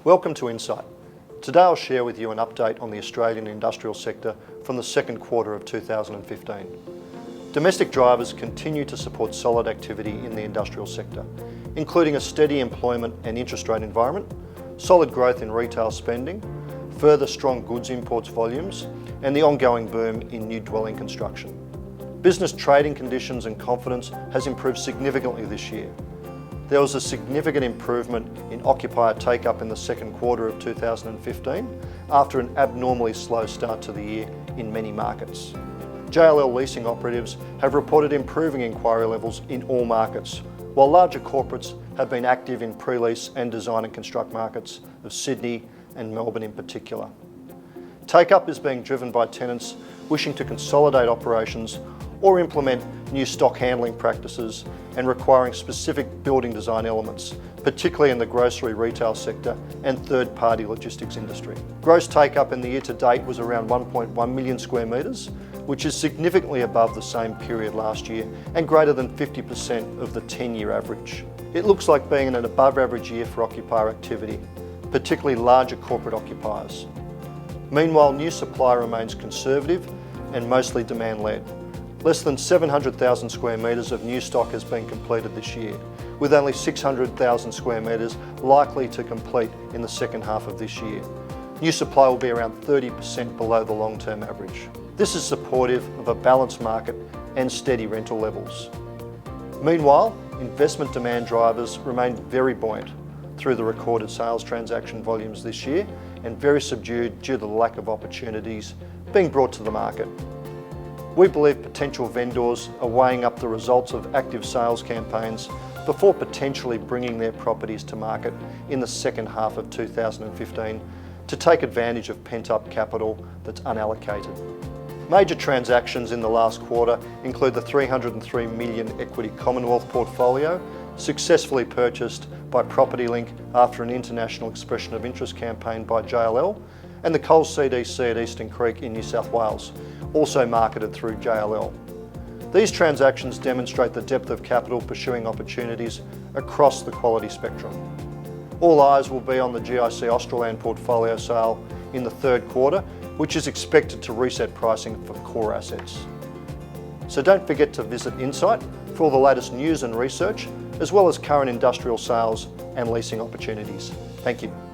Welcome to Insight. Today I'll share with you an update on the Australian industrial sector from the second quarter of 2015. Domestic drivers continue to support solid activity in the industrial sector, including a steady employment and interest rate environment, solid growth in retail spending, further strong goods imports volumes, and the ongoing boom in new dwelling construction. Business trading conditions and confidence has improved significantly this year. There was a significant improvement in occupier take-up in the second quarter of 2015 after an abnormally slow start to the year in many markets. JLL leasing operatives have reported improving inquiry levels in all markets, while larger corporates have been active in pre-lease and design and construct markets of Sydney and Melbourne in particular. Take-up is being driven by tenants wishing to consolidate operations or implement new stock handling practices and requiring specific building design elements, particularly in the grocery retail sector and third-party logistics industry. Gross take-up in the year to date was around 1.1 million square metres, which is significantly above the same period last year and greater than 50% of the 10-year average. It looks like being an above-average year for occupier activity, particularly larger corporate occupiers. Meanwhile, new supply remains conservative and mostly demand-led. Less than 700,000 square metres of new stock has been completed this year, with only 600,000 square metres likely to complete in the second half of this year. New supply will be around 30% below the long-term average. This is supportive of a balanced market and steady rental levels. Meanwhile, investment demand drivers remain very buoyant through the recorded sales transaction volumes this year and very subdued due to the lack of opportunities being brought to the market. We believe potential vendors are weighing up the results of active sales campaigns before potentially bringing their properties to market in the second half of 2015 to take advantage of pent-up capital that's unallocated. Major transactions in the last quarter include the $303 million equity Commonwealth portfolio, successfully purchased by PropertyLink after an international expression of interest campaign by JLL, and the Coles CDC at Eastern Creek in New South Wales, also marketed through JLL. These transactions demonstrate the depth of capital pursuing opportunities across the quality spectrum. All eyes will be on the GIC Australand portfolio sale in the third quarter, which is expected to reset pricing for core assets. So don't forget to visit Insight for all the latest news and research, as well as current industrial sales and leasing opportunities. Thank you.